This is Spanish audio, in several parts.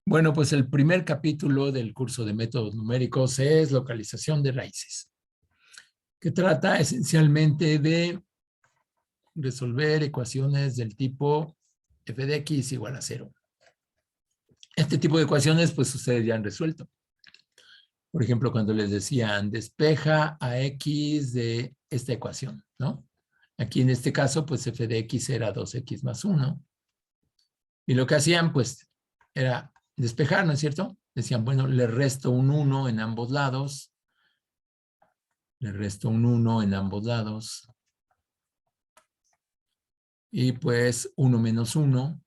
Bueno, pues el primer capítulo del curso de métodos numéricos es localización de raíces, que trata esencialmente de resolver ecuaciones del tipo f de x igual a 0. Este tipo de ecuaciones, pues ustedes ya han resuelto. Por ejemplo, cuando les decían, despeja a x de esta ecuación, ¿no? Aquí en este caso, pues f de x era 2x más 1. Y lo que hacían, pues, era despejar, ¿no es cierto? Decían, bueno, le resto un 1 en ambos lados. Le resto un 1 en ambos lados. Y pues 1 menos 1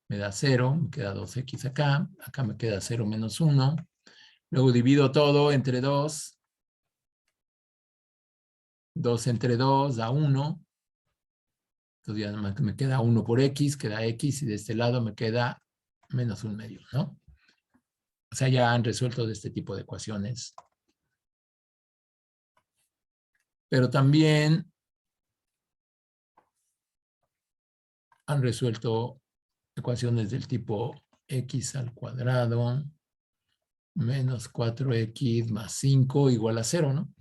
me da 0, me queda 2x acá. Acá me queda 0 menos 1. Luego divido todo entre 2. 2 entre 2 da 1. Entonces ya me queda 1 por x, queda x, y de este lado me queda menos 1/2, ¿no? O sea, ya han resuelto de este tipo de ecuaciones. Pero también han resuelto ecuaciones del tipo x al cuadrado menos 4x más 5 igual a 0, ¿no?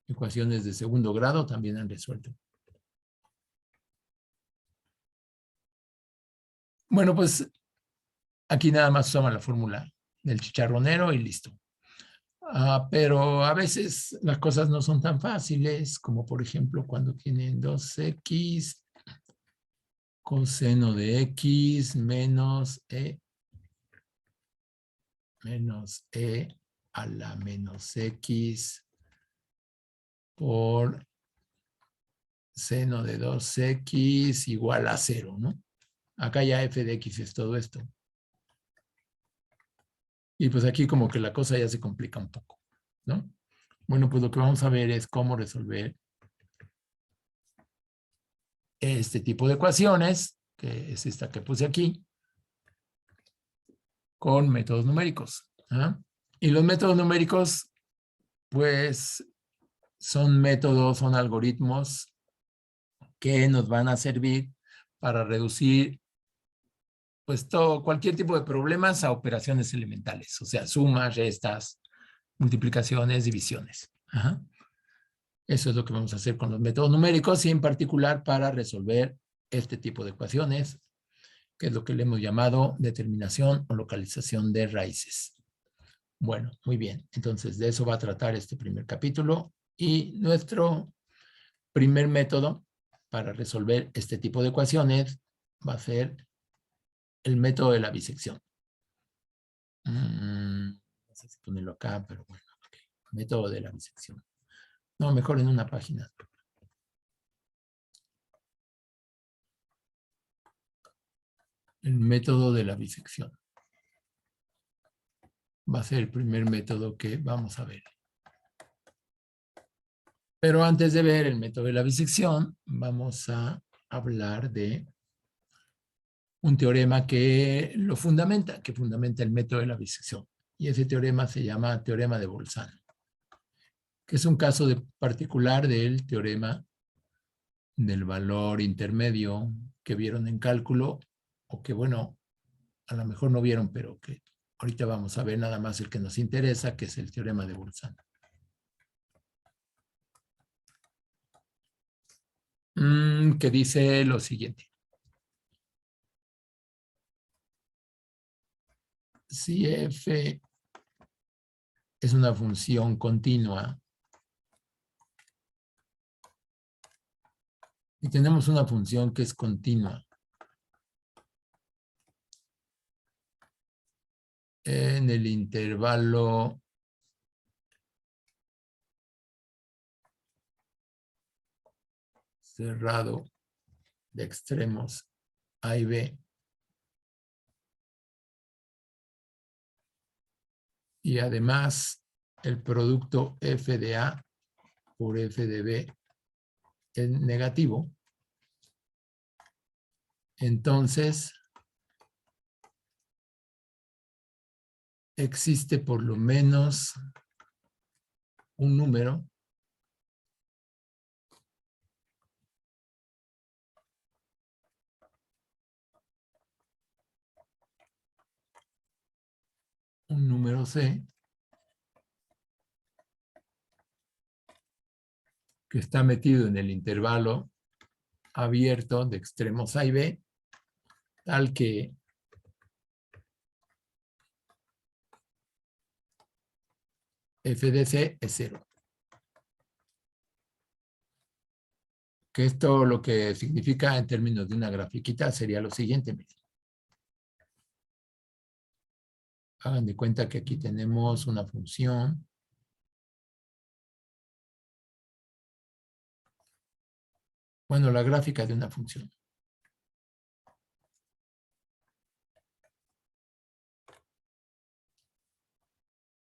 Ecuaciones de segundo grado también han resuelto. Bueno, pues aquí nada más toma la fórmula del chicharronero y listo. Pero a veces las cosas no son tan fáciles, como por ejemplo cuando tienen 2x coseno de x menos e a la menos x por seno de 2x igual a 0, ¿no? Acá ya f de x es todo esto. Y pues aquí como que la cosa ya se complica un poco, ¿no? Bueno, pues lo que vamos a ver es cómo resolver este tipo de ecuaciones, que es esta que puse aquí, con métodos numéricos. ¿Ah? Y los métodos numéricos, pues, son métodos, son algoritmos que nos van a servir para reducir, pues, cualquier tipo de problemas a operaciones elementales, o sea, sumas, restas, multiplicaciones, divisiones. Ajá. Eso es lo que vamos a hacer con los métodos numéricos y en particular para resolver este tipo de ecuaciones, que es lo que le hemos llamado determinación o localización de raíces. Bueno, muy bien. Entonces, de eso va a tratar este primer capítulo y nuestro primer método para resolver este tipo de ecuaciones va a ser el método de la bisección. No sé si ponerlo acá, pero bueno, okay. Método de la bisección. No, mejor en una página. El método de la bisección. Va a ser el primer método que vamos a ver. Pero antes de ver el método de la bisección, vamos a hablar de un teorema que lo fundamenta, que fundamenta el método de la bisección. Y ese teorema se llama teorema de Bolzano, que es un caso particular del teorema del valor intermedio que vieron en cálculo, o que, bueno, a lo mejor no vieron, pero que ahorita vamos a ver nada más el que nos interesa, que es el teorema de Bolzano. Que dice lo siguiente. Si f es una función continua y tenemos una función que es continua en el intervalo cerrado de extremos A y B, y además el producto f de A por f de B es negativo, entonces existe por lo menos un número punto C, que está metido en el intervalo abierto de extremos A y B, tal que f de C es 0. Que esto lo que significa en términos de una grafiquita sería lo siguiente. Miren. Hagan de cuenta que aquí tenemos una función. Bueno, la gráfica de una función.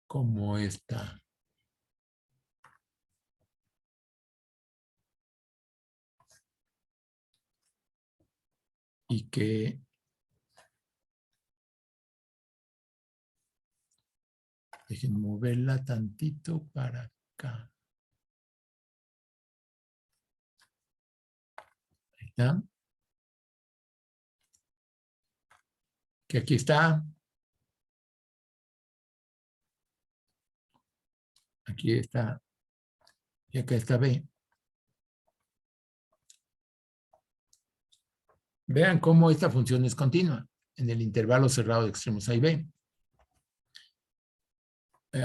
Como esta. Y que dejen moverla tantito para acá. Ahí está. Que aquí está. Aquí está. Y acá está B. Vean cómo esta función es continua en el intervalo cerrado de extremos A y B.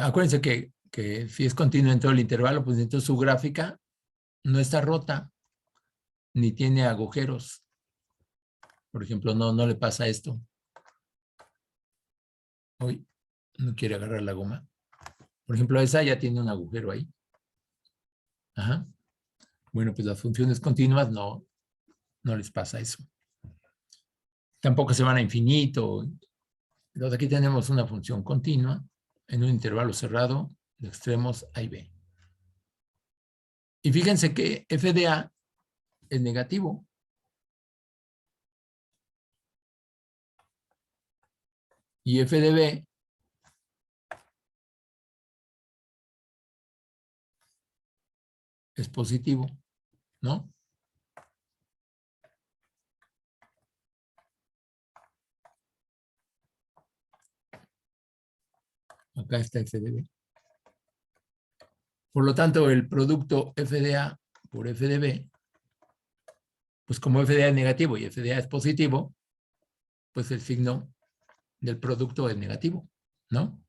Acuérdense que si es continua en todo el intervalo, pues entonces su gráfica no está rota ni tiene agujeros. Por ejemplo, no le pasa esto. Hoy no quiere agarrar la goma. Por ejemplo, esa ya tiene un agujero ahí. Ajá. Bueno, pues las funciones continuas no les pasa eso. Tampoco se van a infinito. Entonces aquí tenemos una función continua en un intervalo cerrado de extremos A y B. Y fíjense que f de A es negativo. Y f de B es positivo, ¿no? Acá está f de B. Por lo tanto, el producto f de A por f de B, pues como f de A es negativo y f de A es positivo, pues el signo del producto es negativo, ¿no?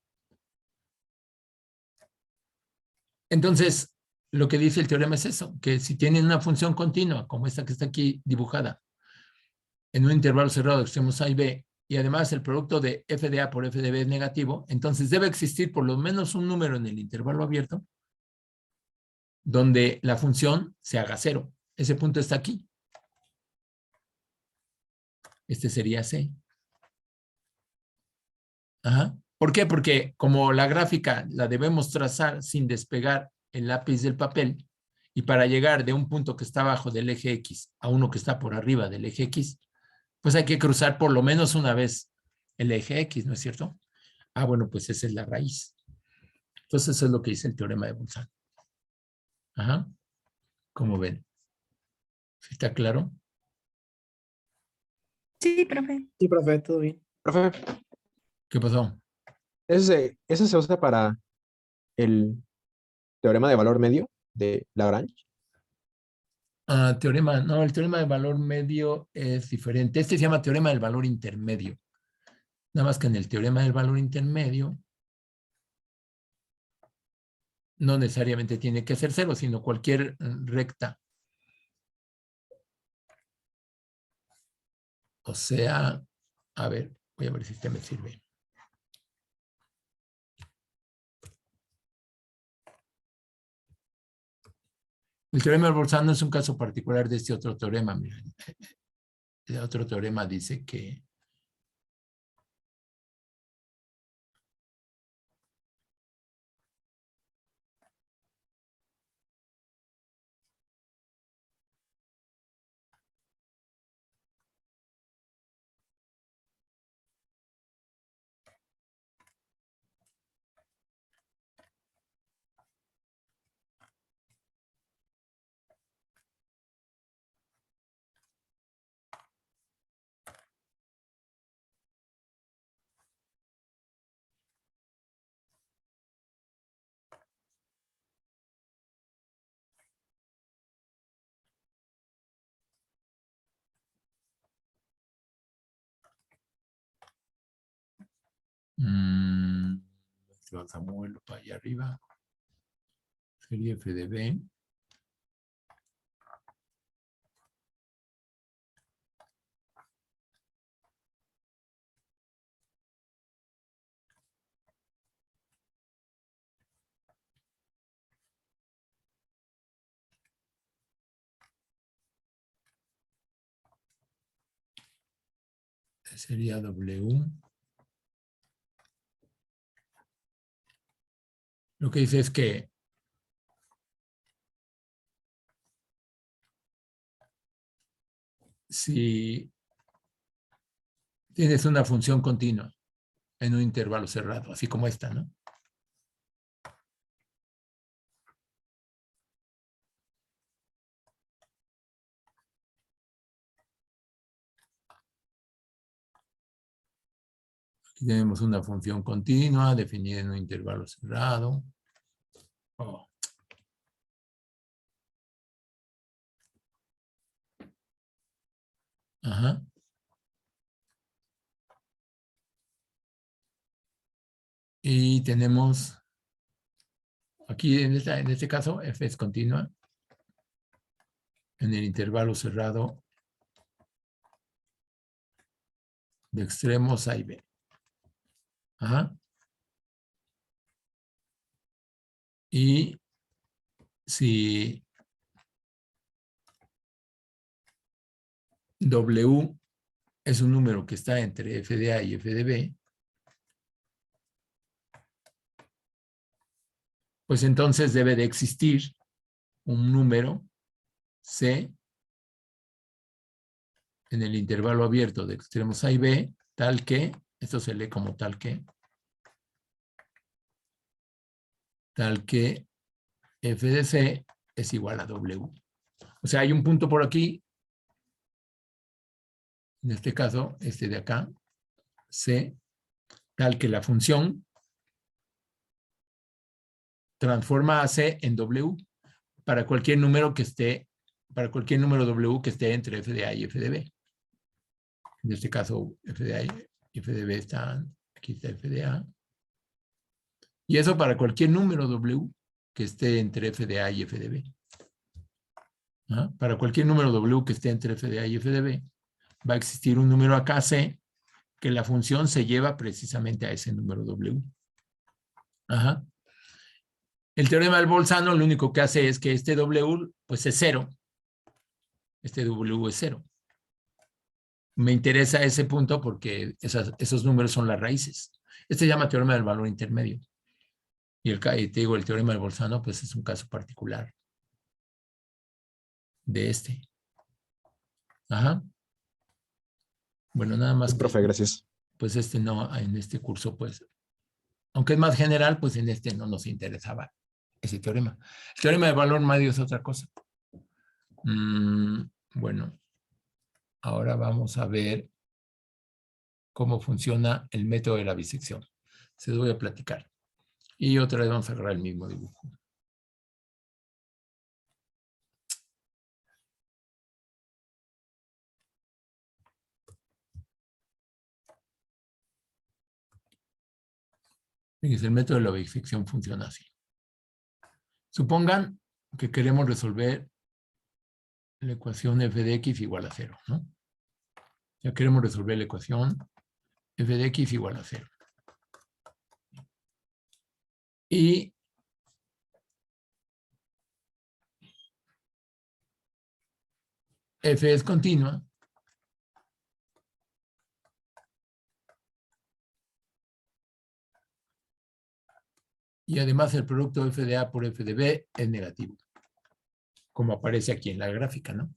Entonces, lo que dice el teorema es eso, que si tienen una función continua, como esta que está aquí dibujada, en un intervalo cerrado de extremos A y B, y además el producto de f de A por f de B es negativo, entonces debe existir por lo menos un número en el intervalo abierto donde la función se haga cero. Ese punto está aquí. Este sería C. Ajá. ¿Por qué? Porque como la gráfica la debemos trazar sin despegar el lápiz del papel, y para llegar de un punto que está abajo del eje X a uno que está por arriba del eje X, pues hay que cruzar por lo menos una vez el eje X, ¿no es cierto? Ah, bueno, pues esa es la raíz. Entonces eso es lo que dice el teorema de Bolzano. Ajá. ¿Cómo ven? ¿Sí está claro? Sí, profe. Sí, profe, todo bien. Profe, ¿Qué pasó? ese se usa para el teorema de valor medio de Lagrange. Teorema, no, el teorema de valor medio es diferente. Este se llama teorema del valor intermedio. Nada más que en el teorema del valor intermedio no necesariamente tiene que ser cero, sino cualquier recta. O sea, a ver, voy a ver si este me sirve. El teorema de Bolzano es un caso particular de este otro teorema. Miren. El otro teorema dice que Vamos a moverlo para allá arriba. Sería f de b. Sería W. Lo que dice es que si tienes una función continua en un intervalo cerrado, así como esta, ¿no? Aquí tenemos una función continua definida en un intervalo cerrado. Oh. Ajá. Y tenemos, aquí en este caso, f es continua en el intervalo cerrado de extremos A y B. Ajá. Y si W es un número que está entre f de A y f de B, pues entonces debe de existir un número C en el intervalo abierto de extremos A y B, tal que, esto se lee como tal que f de C es igual a W. O sea, hay un punto por aquí, en este caso, este de acá, C, tal que la función transforma a C en W para cualquier número que esté, para cualquier número W que esté entre f de A y f de B. En este caso, f de A y f de B están, aquí está f de A. Y eso para cualquier número W que esté entre f de A y f de B. ¿Ah? Para cualquier número W que esté entre f de A y f de B, va a existir un número acá C que la función se lleva precisamente a ese número W. Ajá. El teorema del Bolzano lo único que hace es que este W pues es cero. Este W es cero. Me interesa ese punto porque esos números son las raíces. Este se llama teorema del valor intermedio. Y te digo, el teorema del Bolzano pues es un caso particular de este. Ajá. Bueno, nada más Sí, que, profe, gracias. pues no, en este curso, pues, aunque es más general, pues en este no nos interesaba ese teorema. El teorema de valor medio es otra cosa. Bueno, ahora vamos a ver cómo funciona el método de la bisección. Se los voy a platicar. Y otra vez vamos a agarrar el mismo dibujo. Fíjense, el método de la bisección funciona así. Supongan que queremos resolver la ecuación f de x igual a 0, ¿no? Ya queremos resolver la ecuación f de x igual a 0. Y f es continua. Y además el producto f de a por f de b es negativo, como aparece aquí en la gráfica, ¿no?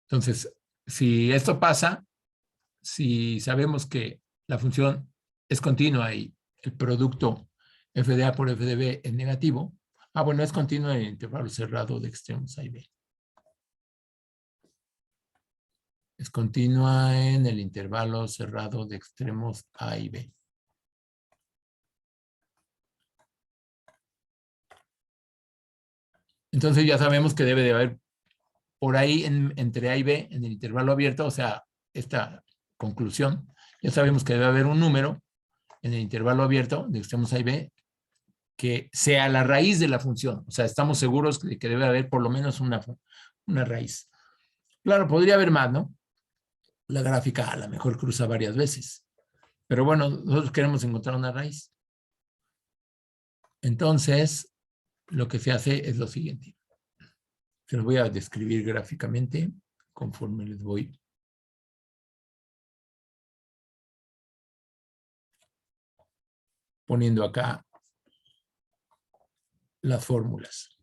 Entonces, si esto pasa, si sabemos que la función es continua y el producto f de a por f de b es negativo, bueno, es continua en el intervalo cerrado de extremos A y B. Es continua en el intervalo cerrado de extremos A y B. Entonces ya sabemos que debe de haber por ahí entre A y B, en el intervalo abierto, o sea, esta conclusión, Ya sabemos que debe haber un número en el intervalo abierto de extremos A y B que sea la raíz de la función. O sea, estamos seguros de que debe haber por lo menos una raíz. Claro, podría haber más, ¿no? La gráfica a lo mejor cruza varias veces. Pero bueno, nosotros queremos encontrar una raíz. Entonces, lo que se hace es lo siguiente. Se lo voy a describir gráficamente conforme les voy poniendo acá las fórmulas.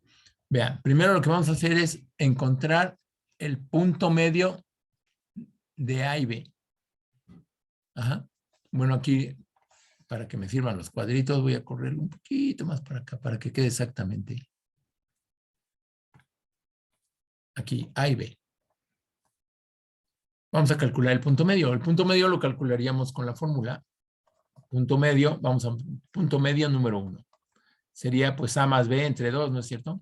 Vean, primero lo que vamos a hacer es encontrar el punto medio de A y B. Ajá. Bueno, aquí, para que me sirvan los cuadritos, voy a correr un poquito más para acá, para que quede exactamente. Aquí, A y B. Vamos a calcular el punto medio. El punto medio lo calcularíamos con la fórmula. Punto medio, vamos a punto medio número 1. Sería pues A más B entre 2, ¿no es cierto?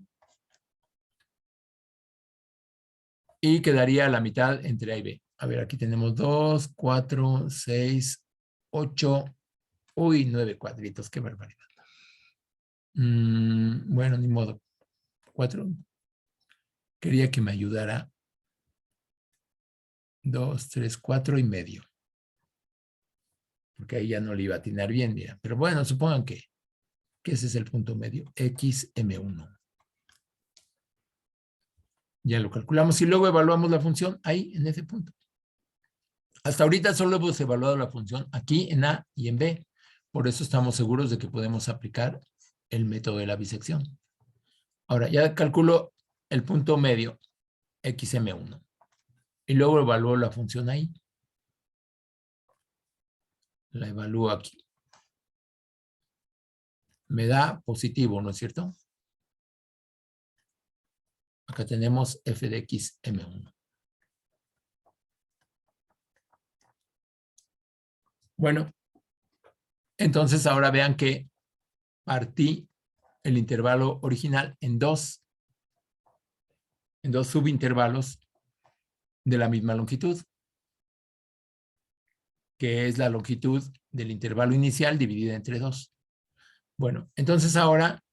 Y quedaría la mitad entre A y B. A ver, aquí tenemos 2, 4, 6, 8. Uy, 9 cuadritos, qué barbaridad. Bueno, ni modo. 4. Quería que me ayudara. 2, 3, 4 y medio. Porque ahí ya no le iba a atinar bien, mira. Pero bueno, supongan que ese es el punto medio. XM1. Ya lo calculamos y luego evaluamos la función ahí, en ese punto. Hasta ahorita solo hemos evaluado la función aquí en A y en B. Por eso estamos seguros de que podemos aplicar el método de la bisección. Ahora, ya calculo el punto medio, XM1. Y luego evalúo la función ahí. La evalúo aquí. Me da positivo, ¿no es cierto? Acá tenemos f de x m1. Bueno, entonces ahora vean que partí el intervalo original en dos subintervalos de la misma longitud, que es la longitud del intervalo inicial dividida entre 2. Bueno, entonces ahora,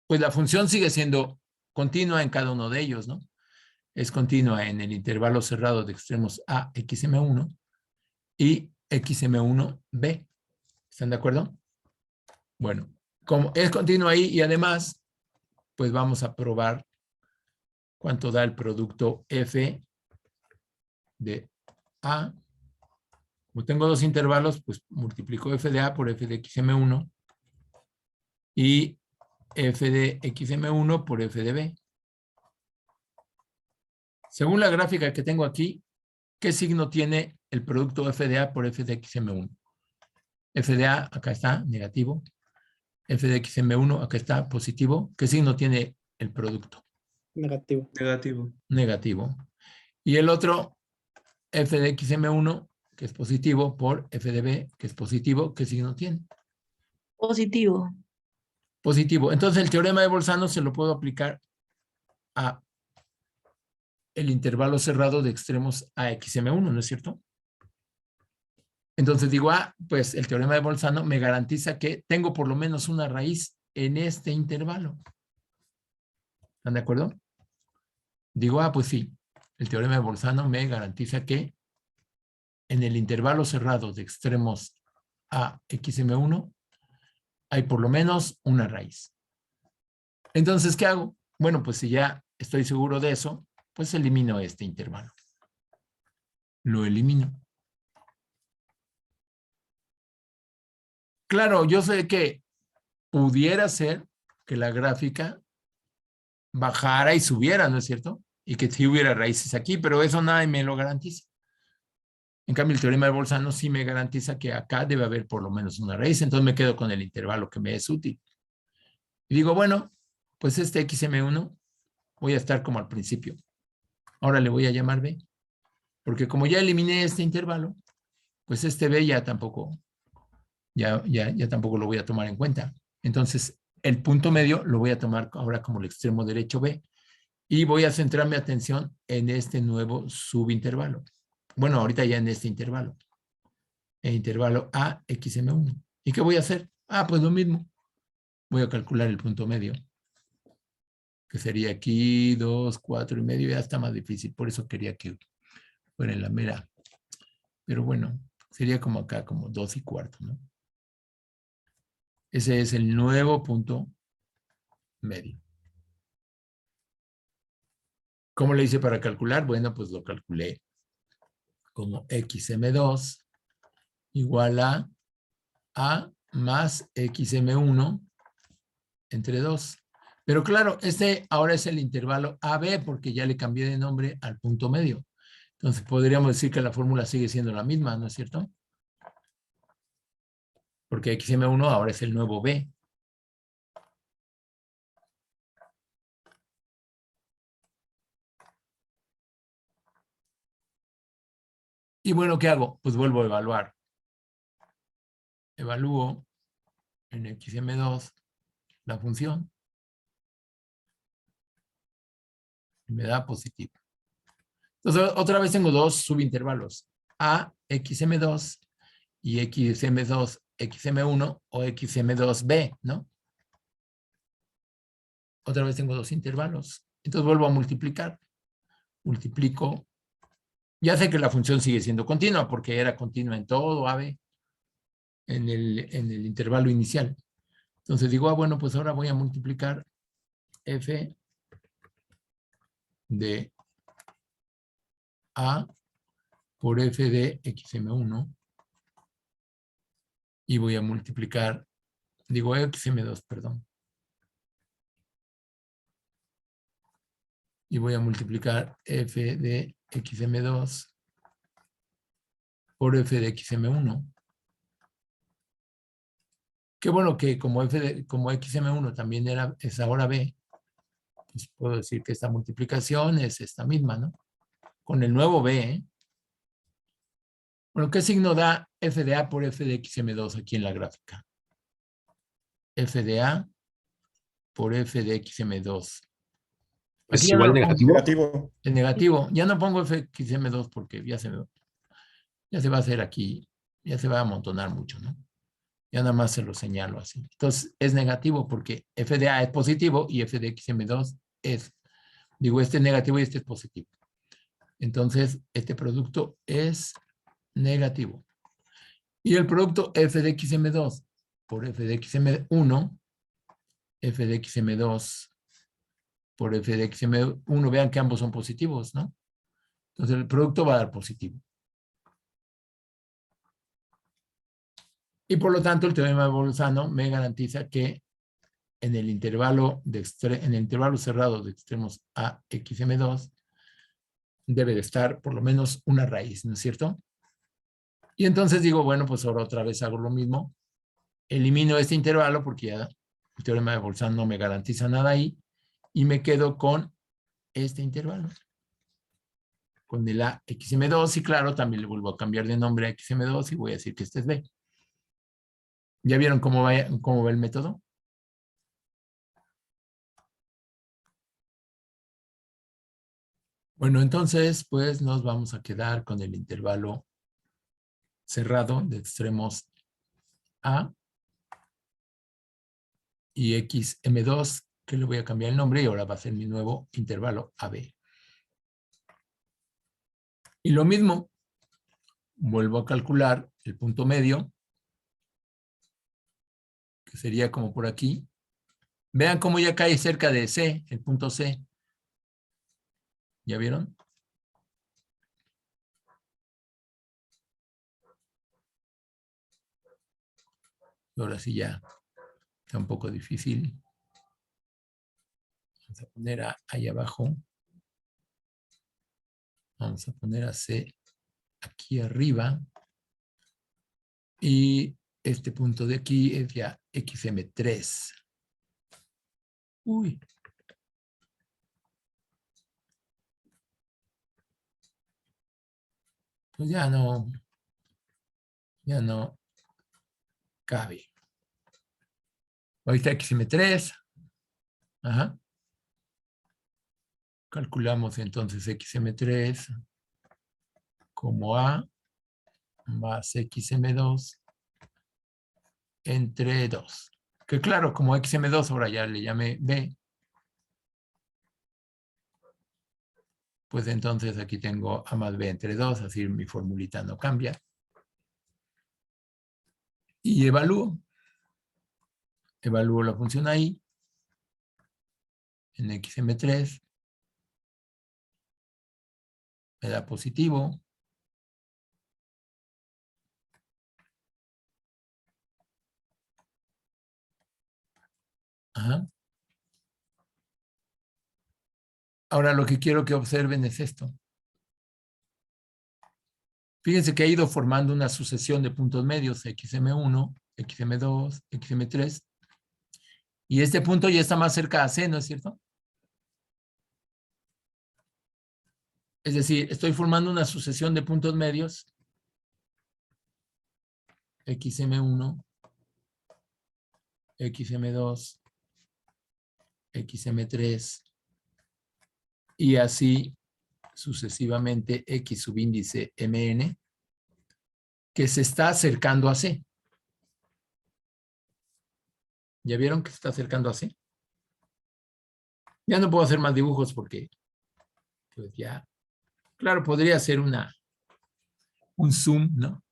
pues la función sigue siendo continua en cada uno de ellos, ¿no? Es continua en el intervalo cerrado de extremos A, XM1 y XM1B. ¿Están de acuerdo? Bueno, como es continua ahí y además, pues vamos a probar cuánto da el producto F de A. Como tengo dos intervalos, pues multiplico F de A por F de XM1 y F de XM1 por F de B. Según la gráfica que tengo aquí, ¿qué signo tiene el producto F de A por F de XM1? F de A, acá está, negativo. F de XM1, acá está, positivo. ¿Qué signo tiene el producto? Negativo. Negativo. Negativo. Y el otro, F de XM1, que es positivo, por F de B, que es positivo, ¿qué signo tiene? Positivo. Positivo. Entonces el teorema de Bolzano se lo puedo aplicar a el intervalo cerrado de extremos a XM1, ¿no es cierto? Entonces digo, pues el teorema de Bolzano me garantiza que tengo por lo menos una raíz en este intervalo. ¿Están de acuerdo? Digo, pues sí, el teorema de Bolzano me garantiza que en el intervalo cerrado de extremos a XM1 hay por lo menos una raíz. Entonces, ¿qué hago? Bueno, pues si ya estoy seguro de eso, pues elimino este intervalo. Lo elimino. Claro, yo sé que pudiera ser que la gráfica bajara y subiera, ¿no es cierto? Y que sí hubiera raíces aquí, pero eso nadie me lo garantiza. En cambio, el teorema de Bolzano sí me garantiza que acá debe haber por lo menos una raíz, entonces me quedo con el intervalo que me es útil. Y digo, bueno, pues este XM1 voy a estar como al principio. Ahora le voy a llamar B, porque como ya eliminé este intervalo, pues este B ya tampoco lo voy a tomar en cuenta. Entonces, el punto medio lo voy a tomar ahora como el extremo derecho B y voy a centrar mi atención en este nuevo subintervalo. Bueno, ahorita ya en este intervalo. el intervalo A, XM1. ¿Y qué voy a hacer? Ah, pues lo mismo. Voy a calcular el punto medio, que sería aquí 2, 4 y medio. Ya está más difícil, por eso quería que fuera en la mera. Pero bueno, sería como acá, como 2 y cuarto, ¿no? Ese es el nuevo punto medio. ¿Cómo le hice para calcular? Bueno, pues lo calculé como XM2 igual a A más XM1 entre 2. Pero claro, este ahora es el intervalo AB porque ya le cambié de nombre al punto medio. Entonces podríamos decir que la fórmula sigue siendo la misma, ¿no es cierto? Porque XM1 ahora es el nuevo B. Y bueno, ¿qué hago? Pues vuelvo a evaluar. Evalúo en XM2 la función. Y me da positivo. Entonces, otra vez tengo dos subintervalos. A, XM2 y XM2, XM1 o XM2B, ¿no? Otra vez tengo dos intervalos. Entonces vuelvo a multiplicar. Multiplico. Ya sé que la función sigue siendo continua porque era continua en todo AB en el intervalo inicial. Entonces digo, bueno, pues ahora voy a multiplicar f de A por f de XM1 y voy a multiplicar, digo XM2, perdón. Y voy a multiplicar f de XM2 por f de XM1. Qué bueno que como como XM1 también es ahora B, pues puedo decir que esta multiplicación es esta misma, ¿no? Con el nuevo B, ¿eh? Bueno, ¿qué signo da f de A por f de XM2 aquí en la gráfica? F de A por f de XM2. Aquí Es ya no igual lo pongo. negativo. Negativo. El negativo. Ya no pongo f de XM2 porque ya se va a hacer aquí, ya se va a amontonar mucho, ¿no? Ya nada más se lo señalo así. Entonces, es negativo porque f de A es positivo y f de XM2 es, digo, este es negativo y este es positivo. Entonces, este producto es negativo. Y el producto f de XM2 por f de XM1, f de XM2 por f de XM1, vean que ambos son positivos, ¿no? Entonces, el producto va a dar positivo. Y por lo tanto, el teorema de Bolzano me garantiza que en el intervalo cerrado de extremos a XM2 debe de estar por lo menos una raíz, ¿no es cierto? Y entonces digo, bueno, pues ahora otra vez hago lo mismo. Elimino este intervalo porque ya el teorema de Bolzano no me garantiza nada ahí y me quedo con este intervalo. Con el A XM2 y claro, también le vuelvo a cambiar de nombre a XM2 y voy a decir que este es B. ¿Ya vieron cómo va el método? Bueno, entonces, pues nos vamos a quedar con el intervalo cerrado de extremos A y XM2, que le voy a cambiar el nombre y ahora va a ser mi nuevo intervalo AB. Y lo mismo, vuelvo a calcular el punto medio, que sería como por aquí. Vean cómo ya cae cerca de C, el punto C. ¿Ya vieron? Ahora sí ya está un poco difícil. Vamos a poner ahí abajo. Vamos a poner a C aquí arriba. Y este punto de aquí es ya XM3. Uy. Pues ya no cabe. Ahorita XM3. Ajá. Calculamos entonces XM3 como A más XM2 entre 2. Que claro, como XM2 ahora ya le llamé B, pues entonces aquí tengo A más B entre 2, así mi formulita no cambia. Y evalúo la función ahí, en XM3, me da positivo. Ajá. Ahora lo que quiero que observen es esto. Fíjense que ha ido formando una sucesión de puntos medios, XM1, XM2, XM3, y este punto ya está más cerca a C, ¿no es cierto? Es decir, estoy formando una sucesión de puntos medios, XM1, XM2, XM3, y así sucesivamente X subíndice MN, que se está acercando a C. ¿Ya vieron que se está acercando a C? Ya no puedo hacer más dibujos porque, pues ya, claro, podría hacer un zoom, ¿no?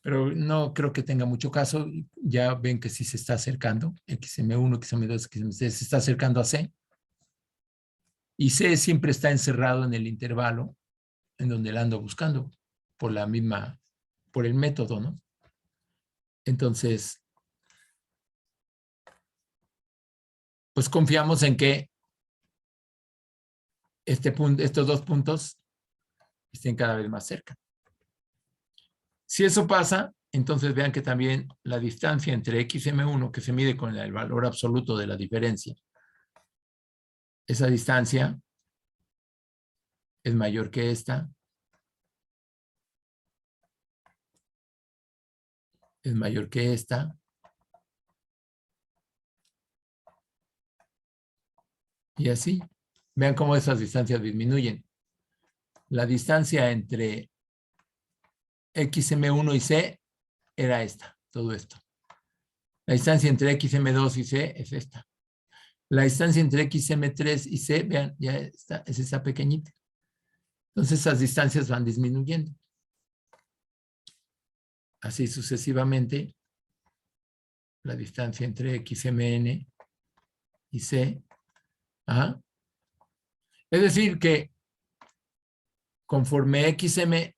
Pero no creo que tenga mucho caso. Ya ven que sí se está acercando. XM1, XM2, XM3 se está acercando a C. Y C siempre está encerrado en el intervalo en donde la ando buscando por el método, ¿no? Entonces, pues confiamos en que estos dos puntos estén cada vez más cerca. Si eso pasa, entonces vean que también la distancia entre XM1, que se mide con el valor absoluto de la diferencia, esa distancia es mayor que esta, es mayor que esta, y así. Vean cómo esas distancias disminuyen. La distancia entre XM1 y C era esta, todo esto. La distancia entre XM2 y C es esta. La distancia entre XM3 y C, vean, ya está, es esa pequeñita. Entonces esas distancias van disminuyendo. Así sucesivamente, la distancia entre XMN y C. Ajá. Es decir que conforme XMN,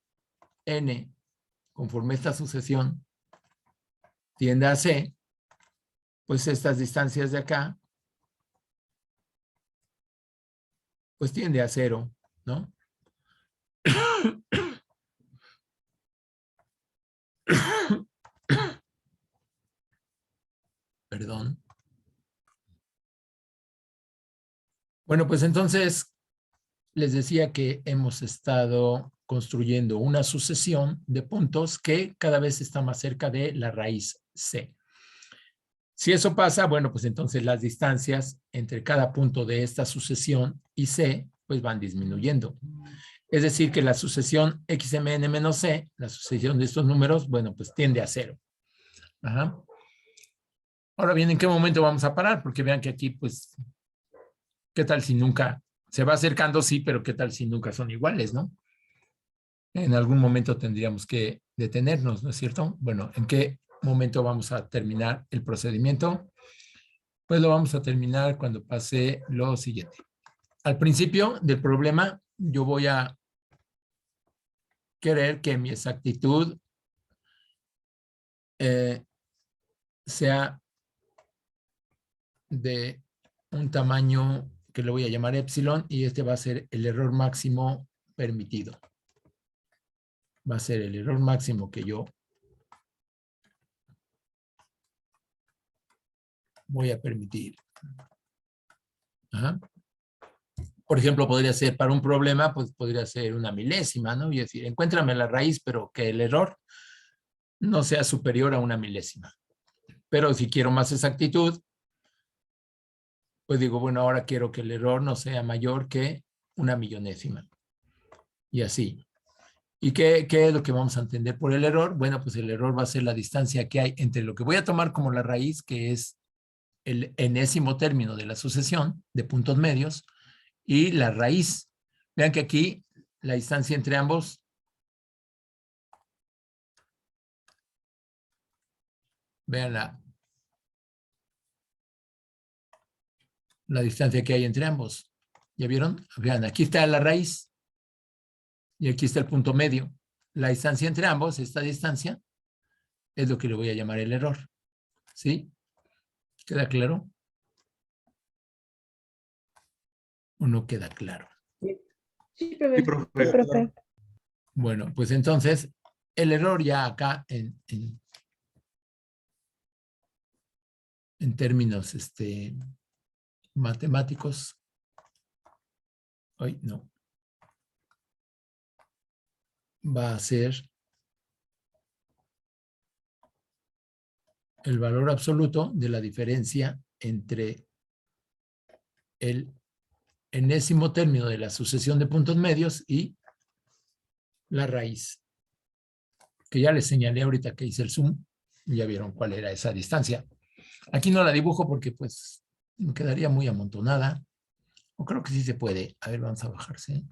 conforme esta sucesión tiende a C, pues estas distancias de acá, pues tiende a 0, ¿no? Perdón. Bueno, pues entonces les decía que hemos estado construyendo una sucesión de puntos que cada vez está más cerca de la raíz C. Si eso pasa, bueno, pues entonces las distancias entre cada punto de esta sucesión y C, pues van disminuyendo. Es decir, que la sucesión XMN menos C, la sucesión de estos números, bueno, pues tiende a 0. Ajá. Ahora bien, ¿en qué momento vamos a parar? Porque vean que aquí, pues, ¿qué tal si nunca se va acercando? Sí, pero ¿qué tal si nunca son iguales, no? En algún momento tendríamos que detenernos, ¿no es cierto? Bueno, ¿en qué momento vamos a terminar el procedimiento? Pues lo vamos a terminar cuando pase lo siguiente. Al principio del problema, yo voy a querer que mi exactitud sea de un tamaño que le voy a llamar epsilon y este va a ser el error máximo permitido. Va a ser el error máximo que yo voy a permitir. Ajá. Por ejemplo, podría ser para un problema, pues podría ser una milésima, ¿no? Y decir, encuéntrame la raíz, pero que el error no sea superior a una milésima. Pero si quiero más exactitud, pues digo, bueno, ahora quiero que el error no sea mayor que una millonésima. Y así. ¿Y qué es lo que vamos a entender por el error? Bueno, pues el error va a ser la distancia que hay entre lo que voy a tomar como la raíz, que es el enésimo término de la sucesión de puntos medios, y la raíz. Vean que aquí la distancia entre ambos, vean la distancia que hay entre ambos. ¿Ya vieron? Vean, aquí está la raíz y aquí está el punto medio. La distancia entre ambos, esta distancia, es lo que le voy a llamar el error. ¿Sí? ¿Queda claro? ¿O no queda claro? Sí, profe. Sí, profe. Bueno, pues entonces, el error ya acá en términos matemáticos, hoy no, va a ser el valor absoluto de la diferencia entre el enésimo término de la sucesión de puntos medios y la raíz, que ya les señalé ahorita que hice el zoom, ya vieron cuál era esa distancia. Aquí no la dibujo porque pues me quedaría muy amontonada, o creo que sí se puede. A ver, vamos a bajarse.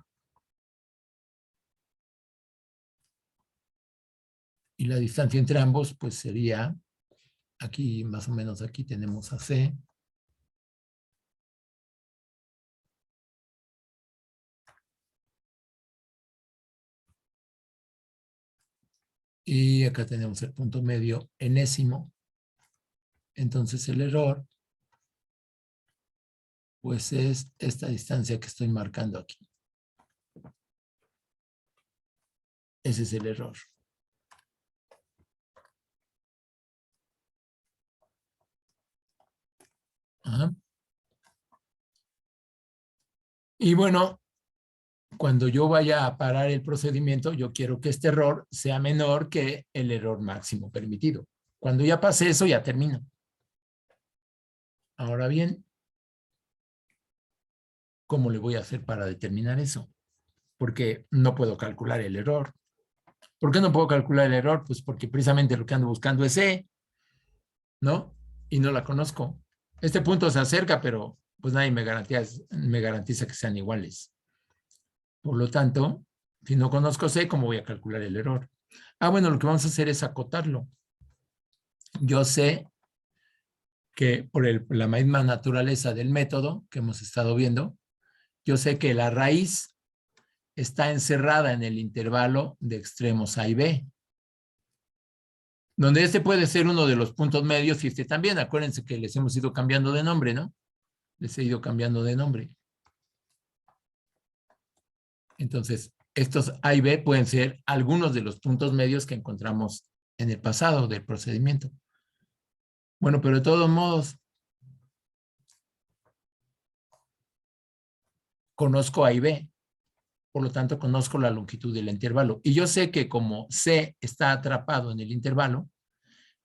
Y la distancia entre ambos pues sería, aquí más o menos aquí tenemos a C. Y acá tenemos el punto medio enésimo. Entonces el error pues es esta distancia que estoy marcando aquí. Ese es el error. Ajá. Y bueno, cuando yo vaya a parar el procedimiento, yo quiero que este error sea menor que el error máximo permitido. Cuando ya pase eso, ya termino. Ahora bien, ¿cómo le voy a hacer para determinar eso? Porque no puedo calcular el error. ¿Por qué no puedo calcular el error? Pues porque precisamente lo que ando buscando es E, ¿no? Y no la conozco. Este punto se acerca, pero pues nadie me garantiza que sean iguales. Por lo tanto, si no conozco C, ¿cómo voy a calcular el error? Ah, bueno, lo que vamos a hacer es acotarlo. Yo sé que por la misma naturaleza del método que hemos estado viendo, yo sé que la raíz está encerrada en el intervalo de extremos A y B, donde este puede ser uno de los puntos medios y este también. Acuérdense que les hemos ido cambiando de nombre, ¿no? Les he ido cambiando de nombre. Entonces, estos A y B pueden ser algunos de los puntos medios que encontramos en el pasado del procedimiento. Bueno, pero de todos modos, conozco A y B. Por lo tanto, conozco la longitud del intervalo. Y yo sé que como C está atrapado en el intervalo,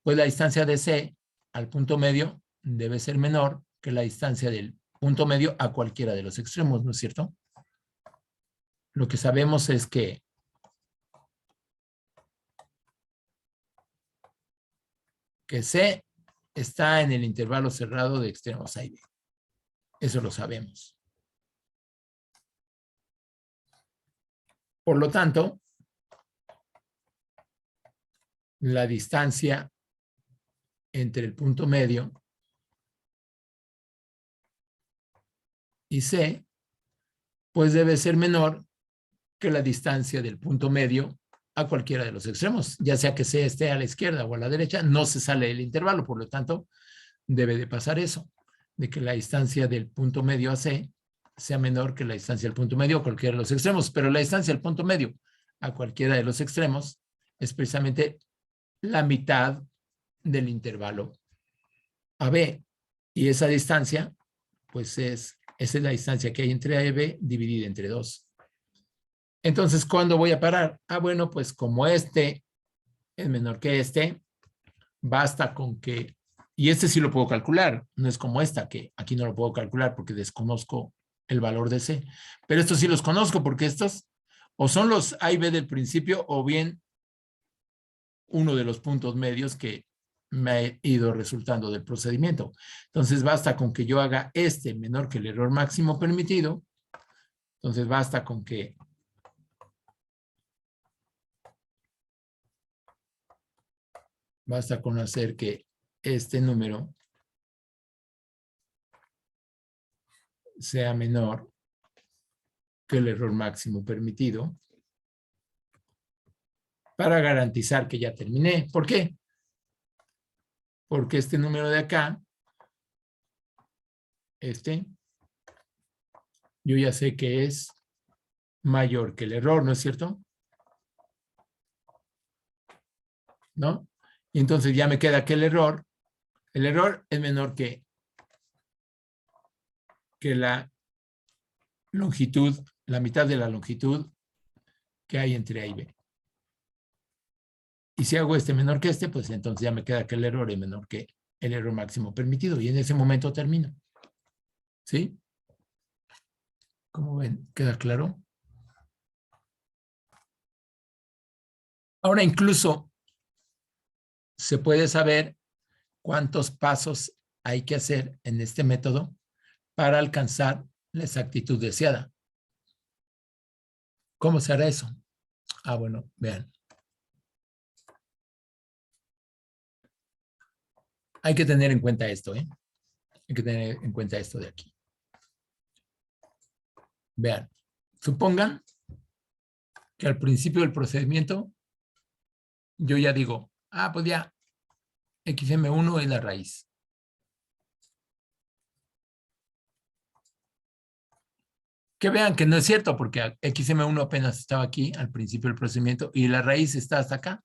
pues la distancia de C al punto medio debe ser menor que la distancia del punto medio a cualquiera de los extremos, ¿no es cierto? Lo que sabemos es que C está en el intervalo cerrado de extremos A y B. Eso lo sabemos. Por lo tanto, la distancia entre el punto medio y C, pues debe ser menor que la distancia del punto medio a cualquiera de los extremos, ya sea que C esté a la izquierda o a la derecha, no se sale del intervalo, por lo tanto, debe de pasar eso, de que la distancia del punto medio a C sea menor que la distancia del punto medio a cualquiera de los extremos, pero la distancia del punto medio a cualquiera de los extremos es precisamente la mitad del intervalo AB, y esa distancia, pues esa es la distancia que hay entre A y B dividida entre 2. Entonces, ¿cuándo voy a parar? Ah, bueno, pues como este es menor que este, basta con que, y este sí lo puedo calcular, no es como esta, que aquí no lo puedo calcular porque desconozco el valor de C, pero estos sí los conozco porque estos, O son los A y B del principio o bien uno de los puntos medios que me ha ido resultando del procedimiento. Entonces basta con que yo haga este menor que el error máximo permitido. Entonces basta con que hacer que este número sea menor que el error máximo permitido para garantizar que ya terminé. ¿Por qué? Porque este número de acá, yo ya sé que es mayor que el error, ¿no es cierto? ¿No? Y entonces ya me queda que el error es menor que la longitud, la mitad de la longitud que hay entre A y B. Y si hago este menor que este, pues entonces ya me queda que el error es menor que el error máximo permitido. Y en ese momento termino. ¿Sí? ¿Cómo ven? ¿Queda claro? Ahora incluso se puede saber cuántos pasos hay que hacer en este método para alcanzar la exactitud deseada. ¿Cómo se hará eso? Ah, bueno, vean. Hay que tener en cuenta esto, ¿eh? Hay que tener en cuenta esto de aquí. Vean, supongan que al principio del procedimiento yo ya digo, pues ya, XM1 es la raíz. Que vean que no es cierto, porque XM1 apenas estaba aquí al principio del procedimiento y la raíz está hasta acá,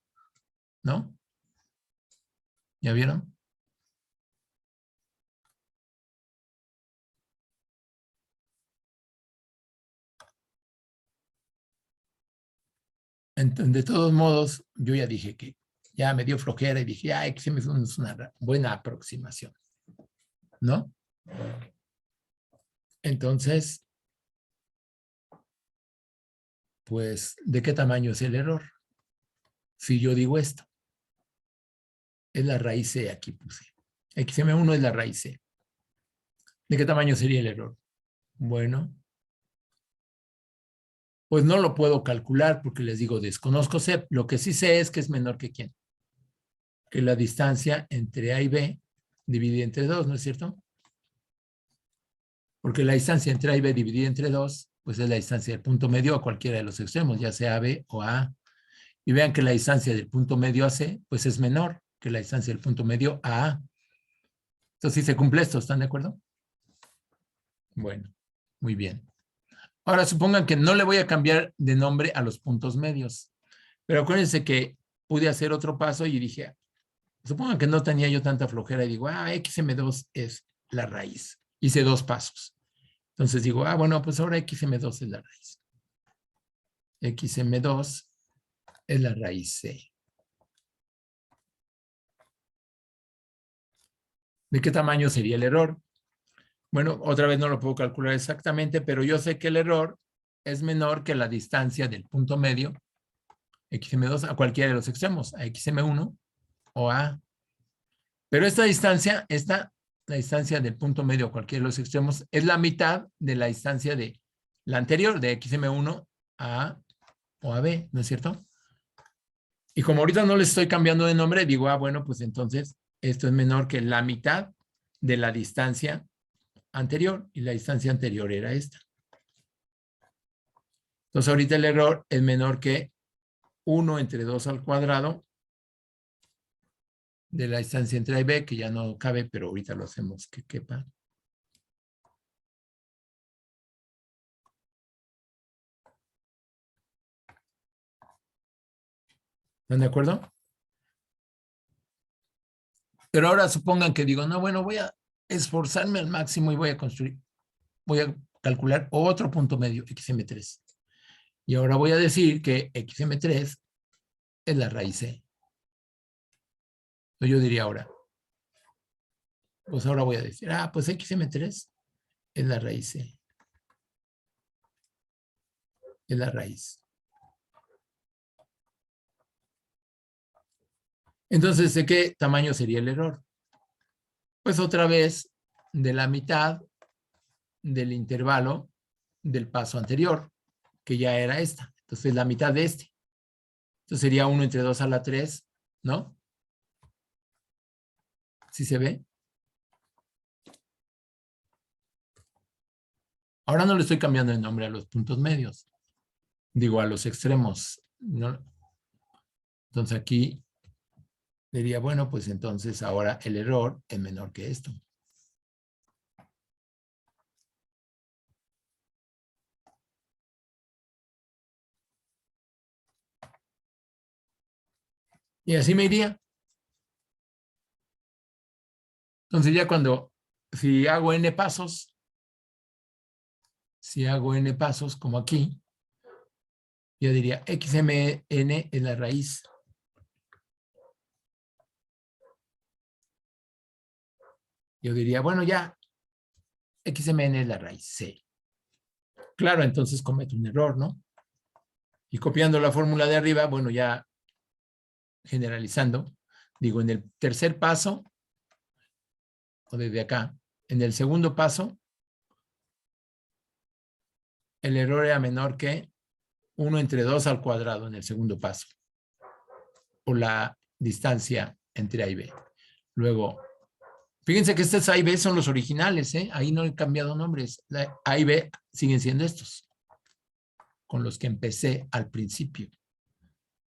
¿no? ¿Ya vieron? Entonces, de todos modos, yo ya dije que ya me dio flojera y dije, XM1 es una buena aproximación, ¿no? Entonces, pues, ¿de qué tamaño es el error? Si yo digo esto, es la raíz C, aquí puse. XM1 es la raíz C. ¿De qué tamaño sería el error? Bueno, pues no lo puedo calcular porque les digo, desconozco C. Lo que sí sé es que es menor que ¿quién? Que la distancia entre A y B dividida entre 2, ¿no es cierto? Porque la distancia entre A y B dividida entre 2, pues es la distancia del punto medio a cualquiera de los extremos, ya sea B o A. Y vean que la distancia del punto medio a C, pues es menor que la distancia del punto medio a A. Entonces, si se cumple esto, ¿están de acuerdo? Bueno, muy bien. Ahora, supongan que no le voy a cambiar de nombre a los puntos medios. Pero acuérdense que pude hacer otro paso y dije, supongan que no tenía yo tanta flojera y digo, XM2 es la raíz. Hice dos pasos. Entonces digo, bueno, pues ahora XM2 es la raíz. XM2 es la raíz C. ¿De qué tamaño sería el error? Bueno, otra vez no lo puedo calcular exactamente, pero yo sé que el error es menor que la distancia del punto medio, XM2, a cualquiera de los extremos, a XM1 o a... Pero esta distancia, la distancia del punto medio a cualquiera de los extremos, es la mitad de la distancia de la anterior, de XM1 a A o a B, ¿no es cierto? Y como ahorita no le estoy cambiando de nombre, digo, bueno, pues entonces esto es menor que la mitad de la distancia anterior, y la distancia anterior era esta. Entonces ahorita el error es menor que 1 entre 2 al cuadrado de la distancia entre A y B, que ya no cabe, pero ahorita lo hacemos que quepa. ¿Están de acuerdo? Pero ahora supongan que digo, no, bueno, voy a esforzarme al máximo y voy a calcular otro punto medio, XM3. Y ahora voy a decir que XM3 es la raíz C. Yo diría ahora, pues ahora voy a decir, pues XM3 es la raíz C. Es la raíz. Entonces, ¿de qué tamaño sería el error? Pues otra vez de la mitad del intervalo del paso anterior, que ya era esta. Entonces, la mitad de este. Entonces, sería 1 entre 2 a la 3, ¿no? ¿Sí se ve? Ahora no le estoy cambiando el nombre a los puntos medios. Digo, a los extremos, ¿no? Entonces, aquí diría, bueno, pues entonces ahora el error es menor que esto. Y así me iría. Entonces ya si hago n pasos, como aquí, yo diría xmn es la raíz. Yo diría, bueno, ya, xmn es la raíz c. Claro, entonces cometo un error, ¿no? Y copiando la fórmula de arriba, bueno, ya generalizando, digo, en el tercer paso, o desde acá, en el segundo paso, el error era menor que 1 entre 2 al cuadrado en el segundo paso, o la distancia entre A y B. Luego, fíjense que estos A y B son los originales, ¿eh? Ahí no he cambiado nombres. A y B siguen siendo estos, con los que empecé al principio.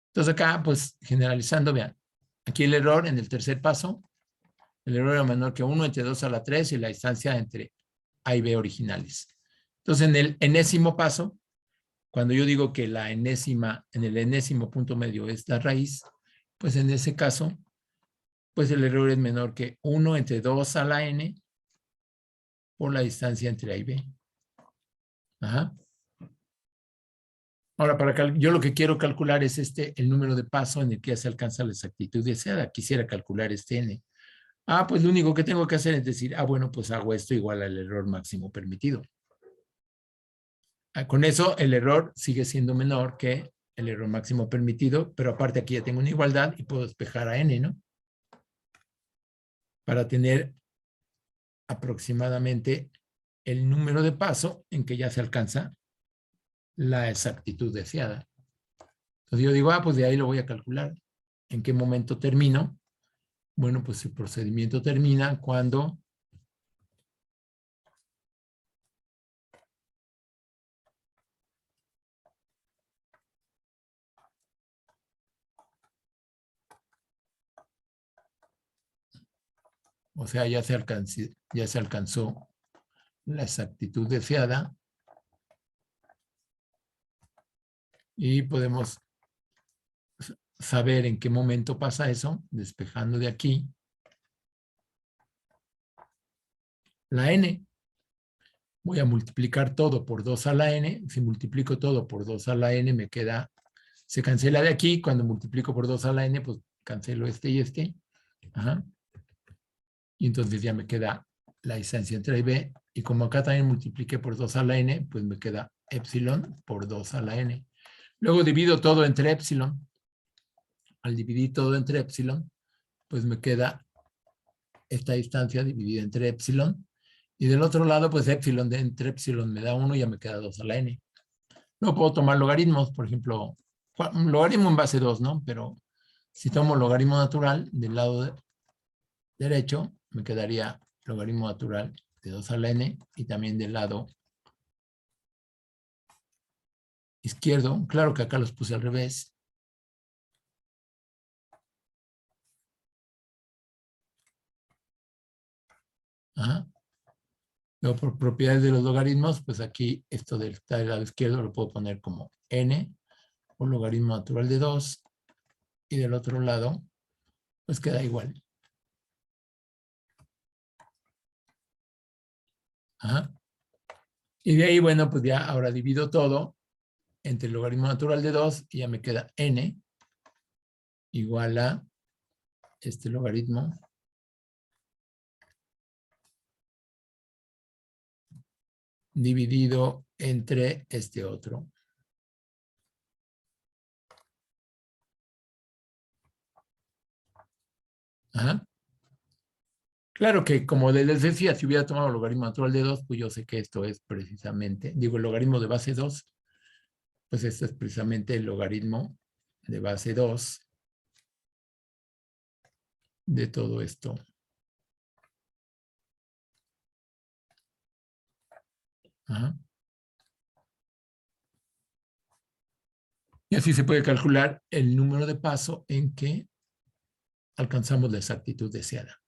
Entonces acá, pues, generalizando, vean, aquí el error en el tercer paso, el error era menor que 1 entre 2 a la 3 y la distancia entre A y B originales. Entonces, en el enésimo paso, cuando yo digo que en el enésimo punto medio es la raíz, pues en ese caso, pues el error es menor que 1 entre 2 a la n por la distancia entre A y B. Ajá. Ahora, yo lo que quiero calcular es el número de paso en el que ya se alcanza la exactitud deseada. Quisiera calcular este n. Pues lo único que tengo que hacer es decir, bueno, pues hago esto igual al error máximo permitido. Con eso, el error sigue siendo menor que el error máximo permitido, pero aparte aquí ya tengo una igualdad y puedo despejar a n, ¿no? Para tener aproximadamente el número de paso en que ya se alcanza la exactitud deseada. Entonces yo digo, pues de ahí lo voy a calcular. ¿En qué momento termino? Bueno, pues el procedimiento termina cuando o sea, ya se alcanzó la exactitud deseada y podemos saber en qué momento pasa eso, despejando de aquí la n. Voy a multiplicar todo por 2 a la n. Si multiplico todo por 2 a la n, me queda, se cancela de aquí. Cuando multiplico por 2 a la n, pues cancelo este y este. Ajá. Y entonces ya me queda la distancia entre A y B. Y como acá también multipliqué por 2 a la n, pues me queda epsilon por 2 a la n. Luego divido todo entre epsilon. Al dividir todo entre epsilon, pues me queda esta distancia dividida entre epsilon. Y del otro lado, pues epsilon de entre epsilon me da 1 y ya me queda 2 a la n. No puedo tomar logaritmos, por ejemplo, logaritmo en base 2, ¿no? Pero si tomo logaritmo natural del lado derecho, me quedaría logaritmo natural de 2 a la n y también del lado izquierdo. Claro que acá los puse al revés. Ajá. Luego, por propiedades de los logaritmos, pues aquí esto del lado izquierdo lo puedo poner como n por logaritmo natural de 2 y del otro lado, pues queda igual. Ajá. Y de ahí, bueno, pues ya ahora divido todo entre el logaritmo natural de 2 y ya me queda n igual a este logaritmo dividido entre este otro. Ajá. Claro que como les decía, si hubiera tomado el logaritmo natural de 2, pues yo sé que esto es precisamente, digo, el logaritmo de base 2, pues esto es precisamente el logaritmo de base 2 de todo esto. Ajá. Y así se puede calcular el número de paso en que alcanzamos la exactitud deseada.